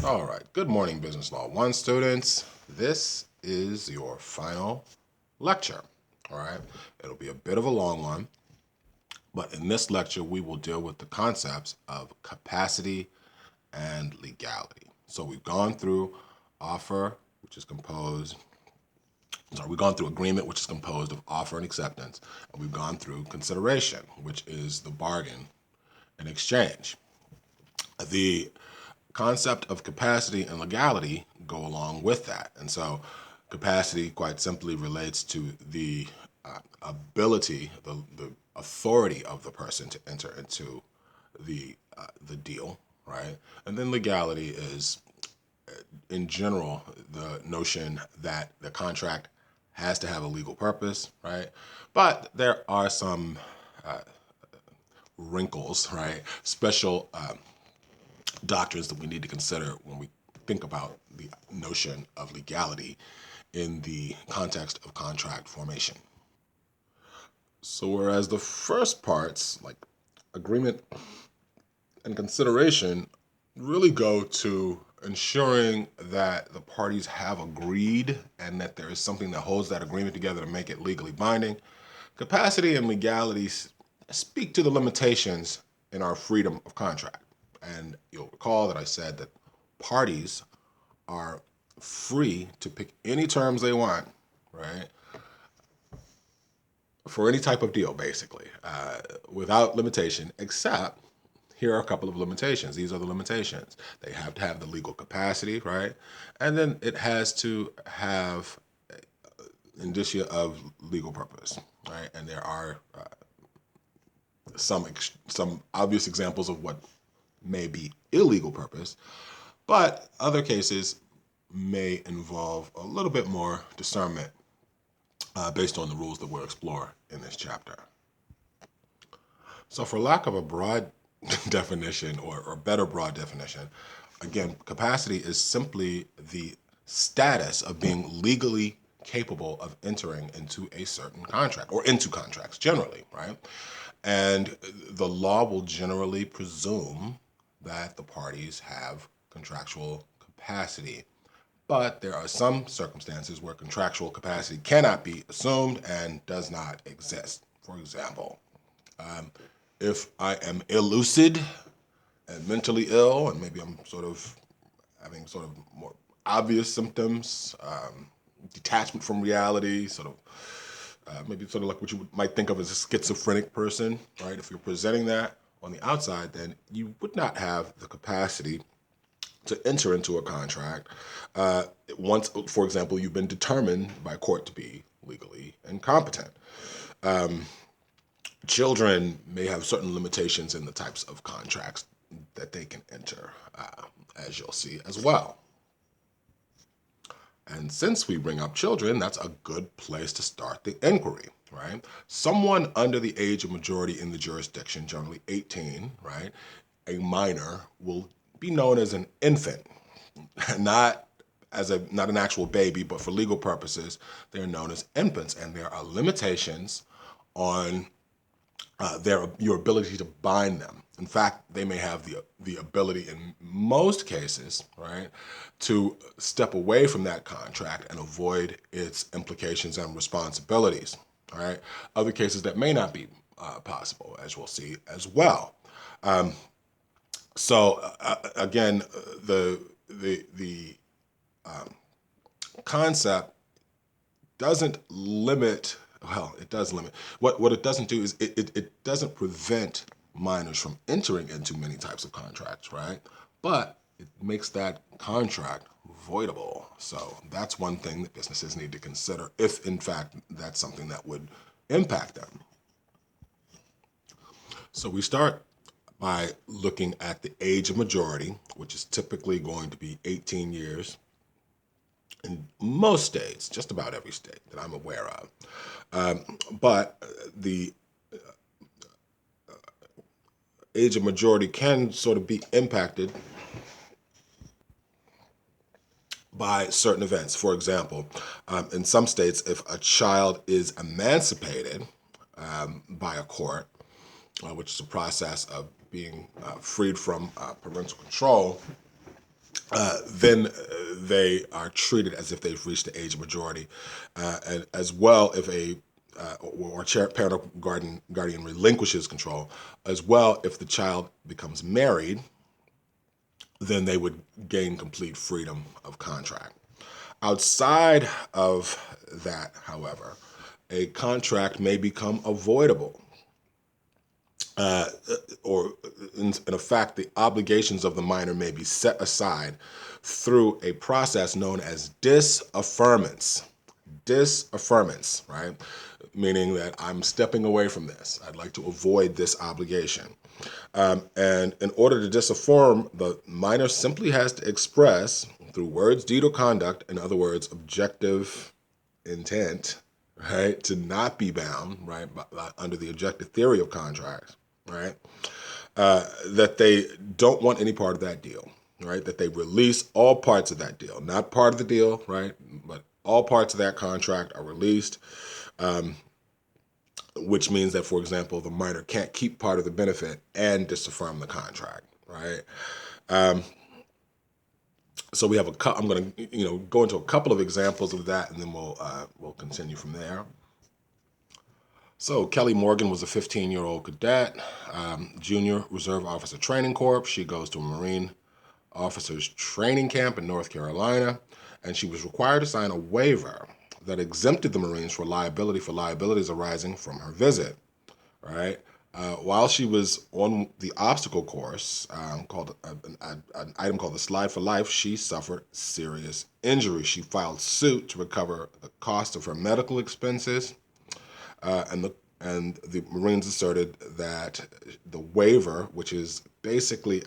All right, good morning, Business Law 1 students. This is your final lecture, all right? It'll be a bit of a long one, but in this lecture, we will deal with the concepts of capacity and legality. So we've gone through offer, which is composed, we've gone through agreement, which is composed of offer and acceptance, and we've gone through consideration, which is the bargain and exchange. The concept of capacity and legality go along with that. And so capacity quite simply relates to the ability, the authority of the person to enter into the deal, right? And then legality is, in general, the notion that the contract has to have a legal purpose, right? But there are some wrinkles, right? Special doctrines that we need to consider when we think about the notion of legality in the context of contract formation. So whereas the first parts, like agreement and consideration, really go to ensuring that the parties have agreed and that there is something that holds that agreement together to make it legally binding, capacity and legality speak to the limitations in our freedom of contract. And you'll recall that I said that parties are free to pick any terms they want, right? For any type of deal, basically, without limitation, except here are a couple of limitations. These are the limitations. They have to have the legal capacity, right? And then it has to have indicia of legal purpose, right? And there are some obvious examples of what may be illegal purpose, but other cases may involve a little bit more discernment based on the rules that we'll explore in this chapter. So for lack of a broad definition or better broad definition, again, capacity is simply the status of being legally capable of entering into a certain contract or into contracts generally, right? And the law will generally presume that the parties have contractual capacity. But there are some circumstances where contractual capacity cannot be assumed and does not exist. For example, if I am illucid and mentally ill, and maybe I'm sort of having sort of more obvious symptoms, detachment from reality, sort of maybe sort of like what you might think of as a schizophrenic person, right? If you're presenting that on the outside, then you would not have the capacity to enter into a contract once, for example, you've been determined by court to be legally incompetent. Children may have certain limitations in the types of contracts that they can enter, as you'll see as well. And since we bring up children, that's a good place to start the inquiry, right? Someone under the age of majority in the jurisdiction, generally 18, right? A minor will be known as an infant, not not an actual baby, but for legal purposes, they're known as infants, and there are limitations on your ability to bind them. In fact, they may have the ability in most cases, right, to step away from that contract and avoid its implications and responsibilities. All right. Other cases that may not be possible, as we'll see as well. Again, the concept doesn't limit, well, it does limit. What it doesn't do is it doesn't prevent minors from entering into many types of contracts, right? But it makes that contract voidable. So that's one thing that businesses need to consider if, in fact, that's something that would impact them. So we start by looking at the age of majority, which is typically going to be 18 years in most states, just about every state that I'm aware of. But the age of majority can sort of be impacted by certain events. For example, in some states, if a child is emancipated by a court, which is a process of being freed from parental control, then they are treated as if they've reached the age of majority, and as well if a parent or guardian relinquishes control, as well if the child becomes married, then they would gain complete freedom of contract. Outside of that, however, a contract may become avoidable, or in effect, the obligations of the minor may be set aside through a process known as disaffirmance. Disaffirmance, right? Meaning that I'm stepping away from this. I'd like to avoid this obligation. And in order to disaffirm, the minor simply has to express through words, deed, or conduct, in other words, objective intent, right, to not be bound, right, under the objective theory of contracts, right, that they don't want any part of that deal, right, that they release all parts of that deal, not part of the deal, right, but all parts of that contract are released, which means that, for example, the minor can't keep part of the benefit and disaffirm the contract, right? So we have I'm going to go into a couple of examples of that, and then we'll continue from there. So Kelly Morgan was a 15-year-old cadet, junior reserve officer training corps. She goes to a Marine officers training camp in North Carolina, and she was required to sign a waiver that exempted the Marines for liabilities arising from her visit, right? While she was on the obstacle course, called an item called the Slide for Life, she suffered serious injury. She filed suit to recover the cost of her medical expenses, and the Marines asserted that the waiver, which is basically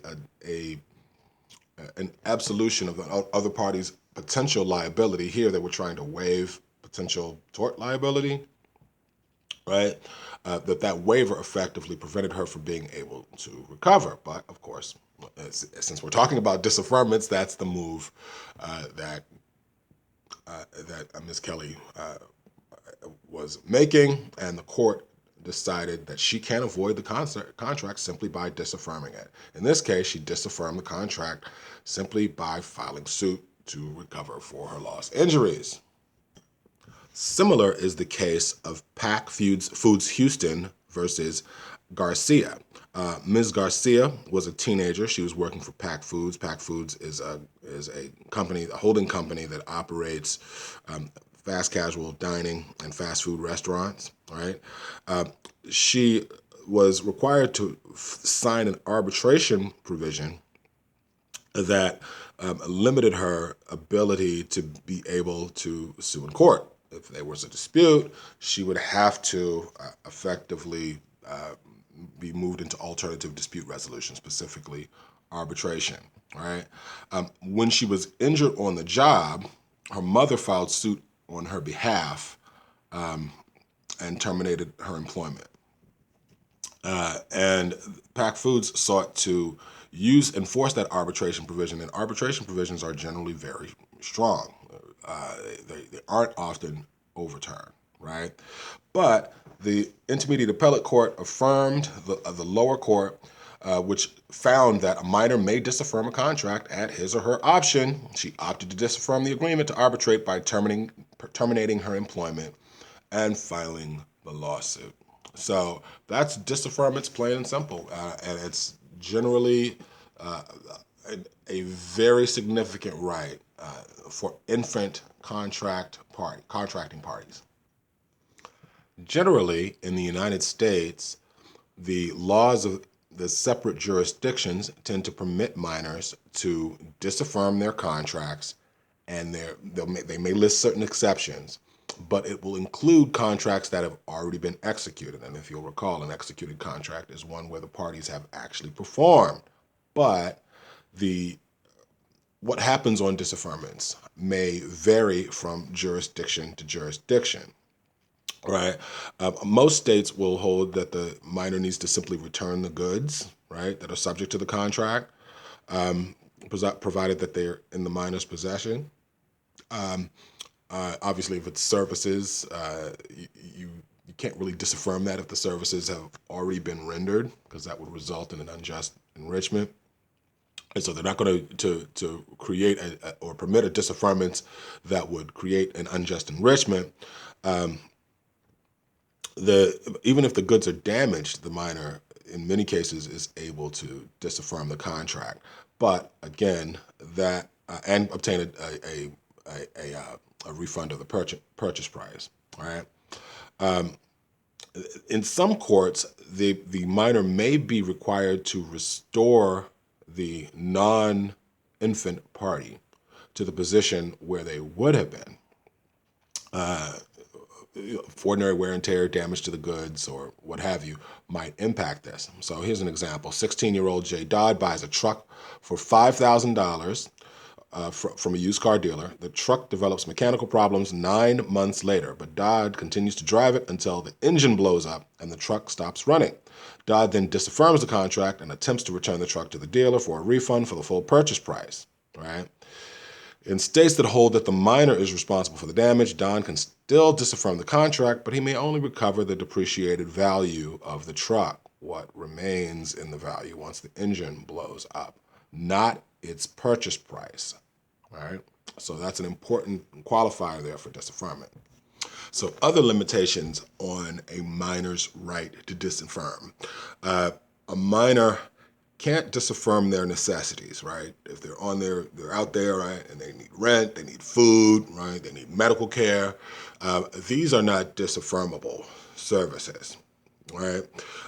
an absolution of the other party's potential liability. Here they were trying to waive potential tort liability, right? That waiver effectively prevented her from being able to recover. But of course, since we're talking about disaffirmance, that's the move that Ms. Kelly was making, and the court decided that she can't avoid the contract simply by disaffirming it. In this case, she disaffirmed the contract simply by filing suit to recover for her lost injuries. Similar is the case of Pack Foods Houston versus Garcia. Ms. Garcia was a teenager. She was working for Pack Foods. Pack Foods is a company, a holding company that operates fast casual dining and fast food restaurants, right? She was required to sign an arbitration provision that limited her ability to be able to sue in court. If there was a dispute, she would have to effectively be moved into alternative dispute resolution, specifically arbitration, right? When she was injured on the job, her mother filed suit on her behalf and terminated her employment. And Pack Foods sought to enforce that arbitration provision, and arbitration provisions are generally very strong. They aren't often overturned, right? But the Intermediate Appellate Court affirmed the lower court, which found that a minor may disaffirm a contract at his or her option. She opted to disaffirm the agreement to arbitrate by terminating her employment and filing the lawsuit. So that's disaffirmance, plain and simple, and it's generally a very significant right for infant contracting parties. Generally, in the United States, the laws of the separate jurisdictions tend to permit minors to disaffirm their contracts, and they may list certain exceptions, but it will include contracts that have already been executed. And if you'll recall, an executed contract is one where the parties have actually performed. But what happens on disaffirmance may vary from jurisdiction to jurisdiction, right? Most states will hold that the minor needs to simply return the goods, right, that are subject to the contract, provided that they're in the minor's possession. Obviously, if it's services, you can't really disaffirm that if the services have already been rendered, because that would result in an unjust enrichment. And so they're not going to create or permit a disaffirmance that would create an unjust enrichment. Even if the goods are damaged, the minor in many cases is able to disaffirm the contract. But again, that and obtain a refund of the purchase price. All right. In some courts, the minor may be required to restore the non-infant party to the position where they would have been. Ordinary wear and tear, damage to the goods, or what have you, might impact this. So here's an example. 16-year-old Jay Dodd buys a truck for $5,000 from a used car dealer. The truck develops mechanical problems 9 months later, but Dodd continues to drive it until the engine blows up and the truck stops running. Dodd then disaffirms the contract and attempts to return the truck to the dealer for a refund for the full purchase price. Right? In states that hold that the minor is responsible for the damage, Don can still disaffirm the contract, but he may only recover the depreciated value of the truck, what remains in the value once the engine blows up, not its purchase price. All right? So that's an important qualifier there for disaffirmment. So other limitations on a minor's right to disaffirm. A minor can't disaffirm their necessities, right? If they're out there, right, and they need rent, they need food, right, they need medical care. These are not disaffirmable services, right?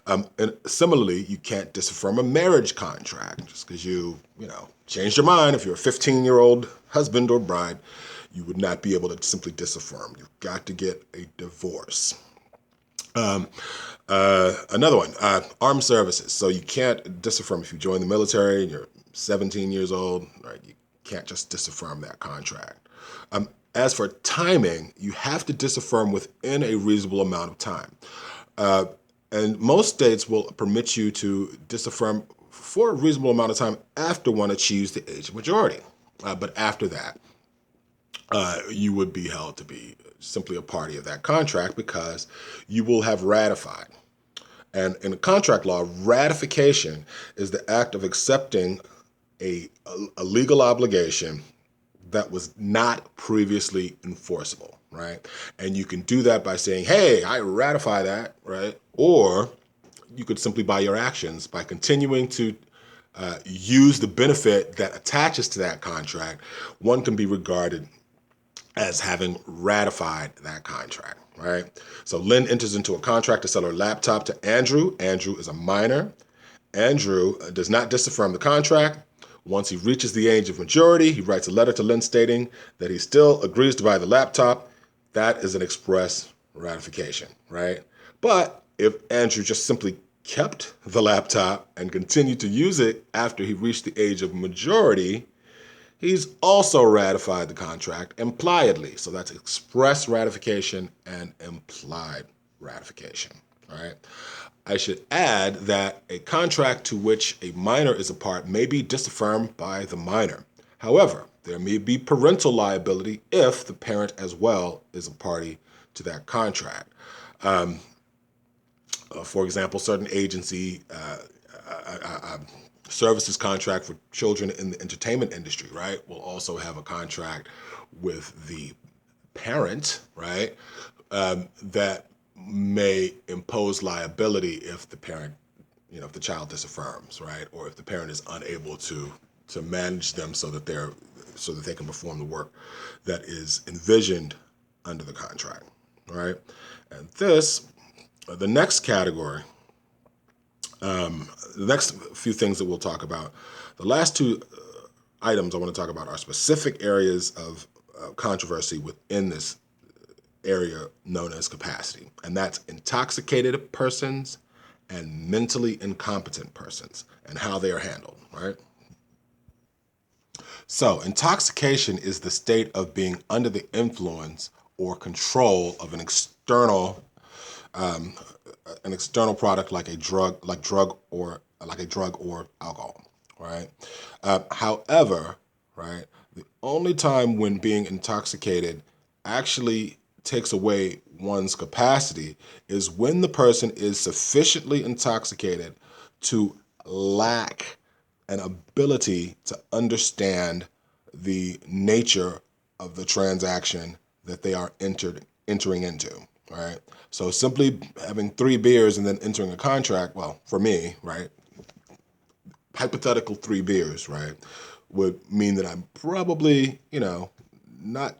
And similarly, you can't disaffirm a marriage contract just because you changed your mind. If you're a 15-year-old husband or bride, you would not be able to simply disaffirm. You've got to get a divorce. Another one, armed services. So you can't disaffirm if you join the military and you're 17 years old, right? You can't just disaffirm that contract. As for timing, you have to disaffirm within a reasonable amount of time. And most states will permit you to disaffirm for a reasonable amount of time after one achieves the age of majority. But after that, you would be held to be simply a party of that contract because you will have ratified. And in contract law, ratification is the act of accepting a legal obligation that was not previously enforceable, right? And you can do that by saying, hey, I ratify that, right? Or you could simply, by your actions, by continuing to use the benefit that attaches to that contract, one can be regarded as having ratified that contract, right? So Lynn enters into a contract to sell her laptop to Andrew. Andrew is a minor. Andrew does not disaffirm the contract. Once he reaches the age of majority, he writes a letter to Lynn stating that he still agrees to buy the laptop. That is an express ratification, right? But if Andrew just simply kept the laptop and continued to use it after he reached the age of majority, he's also ratified the contract impliedly. So that's express ratification and implied ratification. All right. I should add that a contract to which a minor is a part may be disaffirmed by the minor. However, there may be parental liability if the parent as well is a party to that contract. For example, certain agency services contract for children in the entertainment industry, right, will also have a contract with the parent, right, that may impose liability if the parent, if the child disaffirms, right, or if the parent is unable to manage them so that they can perform the work that is envisioned under the contract, right? And the next category. The next few things that we'll talk about, the last two items I want to talk about are specific areas of controversy within this area known as capacity, and that's intoxicated persons and mentally incompetent persons and how they are handled, right? So intoxication is the state of being under the influence or control of an external product like a drug or alcohol, right? However, right, the only time when being intoxicated actually takes away one's capacity is when the person is sufficiently intoxicated to lack an ability to understand the nature of the transaction that they are entering into, right? So simply having 3 beers and then entering a contract, well, for me, right, hypothetical 3 beers, right, would mean that I'm probably, not,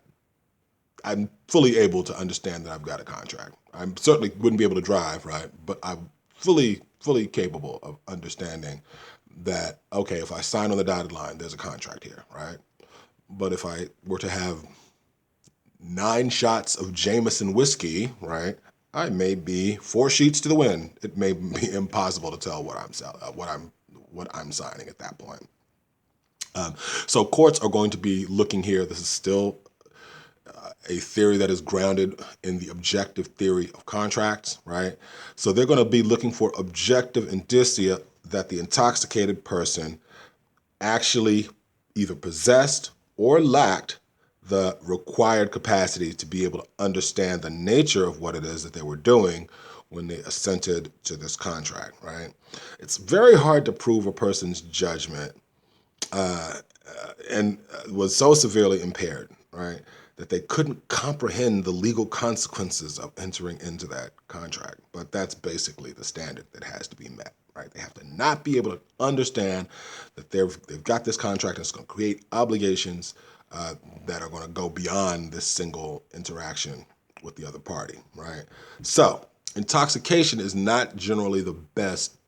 I'm fully able to understand that I've got a contract. I certainly wouldn't be able to drive, right, but I'm fully capable of understanding that, okay, if I sign on the dotted line, there's a contract here, right? But if I were to have 9 shots of Jameson whiskey, right, I may be 4 sheets to the wind. It may be impossible to tell what I'm signing at that point. So courts are going to be looking here. This is still a theory that is grounded in the objective theory of contracts, right? So they're going to be looking for objective indicia that the intoxicated person actually either possessed or lacked the required capacity to be able to understand the nature of what it is that they were doing when they assented to this contract, right? It's very hard to prove a person's judgment and was so severely impaired, right, that they couldn't comprehend the legal consequences of entering into that contract. But that's basically the standard that has to be met, right? They have to not be able to understand that they've got this contract and it's going to create obligations that are going to go beyond this single interaction with the other party, right? So intoxication is not generally the best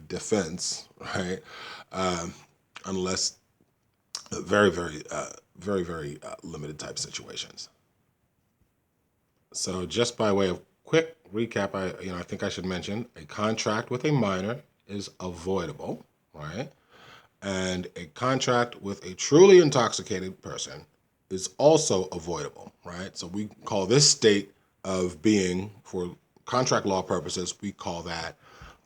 defense, right? Unless very limited type situations. So just by way of quick recap, I think I should mention a contract with a minor is avoidable, right? And a contract with a truly intoxicated person is also avoidable, right? So we call this state of being, for contract law purposes, we call that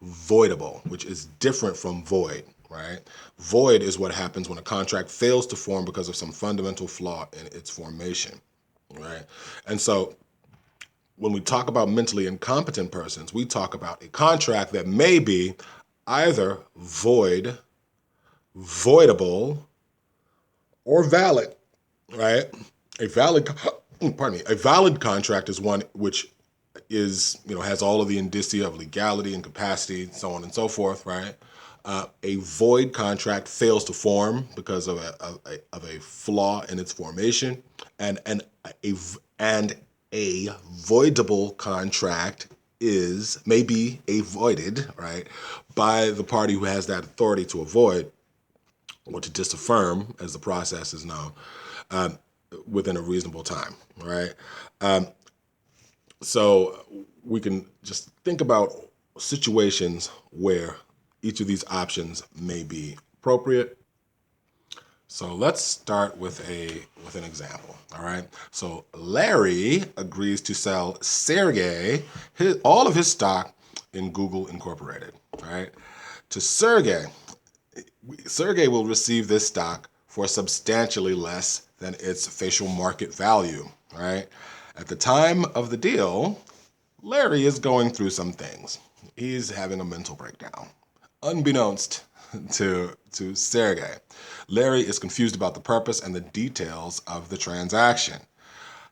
voidable, which is different from void, right? Void is what happens when a contract fails to form because of some fundamental flaw in its formation, right? And so when we talk about mentally incompetent persons, we talk about a contract that may be either void, voidable, or valid, right? A valid, a valid contract is one which is, has all of the indicia of legality and capacity, so on and so forth, right? A void contract fails to form because of a flaw in its formation, and a voidable contract may be avoided, right, by the party who has that authority to avoid or to disaffirm, as the process is known, within a reasonable time, right? So we can just think about situations where each of these options may be appropriate. So let's start with an example, all right? So Larry agrees to sell Sergey all of his stock in Google Incorporated, right? To Sergey. Sergey will receive this stock for substantially less than its facial market value, right? At the time of the deal, Larry is going through some things. He's having a mental breakdown. Unbeknownst to Sergey, Larry is confused about the purpose and the details of the transaction.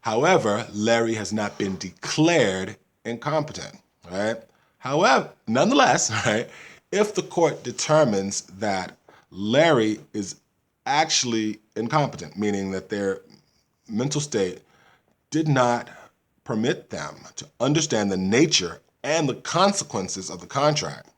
However, Larry has not been declared incompetent, right? However, nonetheless, right, if the court determines that Larry is actually incompetent, meaning that their mental state did not permit them to understand the nature and the consequences of the contract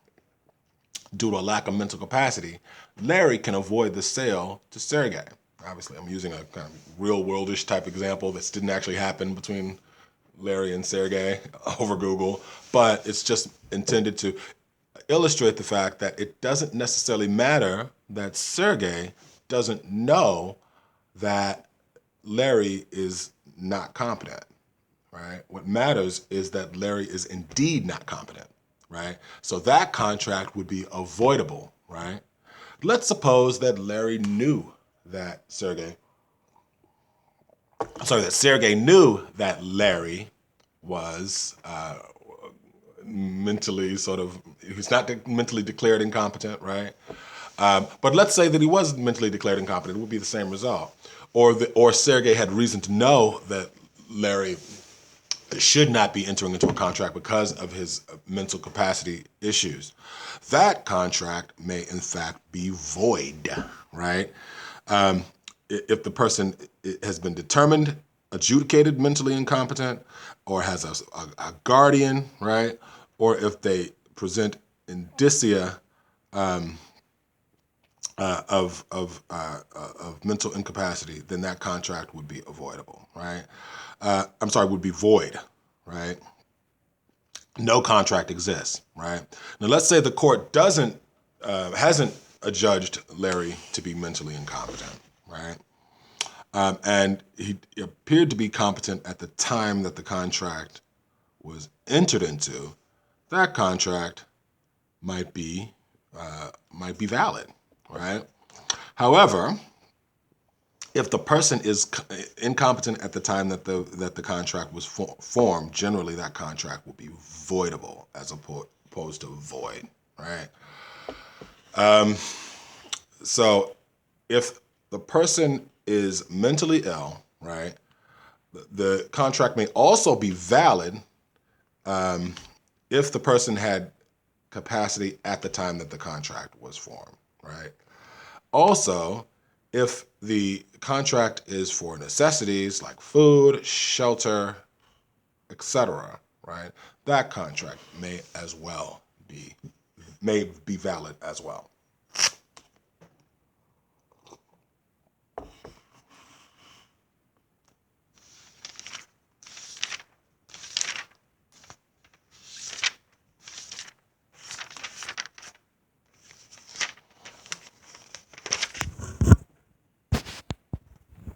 due to a lack of mental capacity, Larry can avoid the sale to Sergey. Obviously, I'm using a kind of real-worldish type example that didn't actually happen between Larry and Sergey over Google, but it's just intended to illustrate the fact that it doesn't necessarily matter that Sergey doesn't know that Larry is not competent, right? What matters is that Larry is indeed not competent, right? So that contract would be avoidable, right? Let's suppose that Larry knew that Sergey knew that Larry was mentally he's not mentally declared incompetent, right? But let's say that he was mentally declared incompetent, it would be the same result. Or Sergey had reason to know that Larry should not be entering into a contract because of his mental capacity issues. That contract may in fact be void, right? If the person has been determined, adjudicated mentally incompetent, or has a guardian, right? Or if they present indicia of mental incapacity, then that contract would be avoidable, right? I'm sorry, would be void, right? No contract exists, right? Now, let's say the court hasn't adjudged Larry to be mentally incompetent, right? And he appeared to be competent at the time that the contract was entered into. That contract might be valid, right? However, if the person is incompetent at the time that the contract was formed, generally that contract will be voidable as opposed to void, right? So if the person is mentally ill, right, the contract may also be valid if the person had capacity at the time that the contract was formed, right? Also, if the contract is for necessities like food, shelter, etc., right? That contract may be valid as well.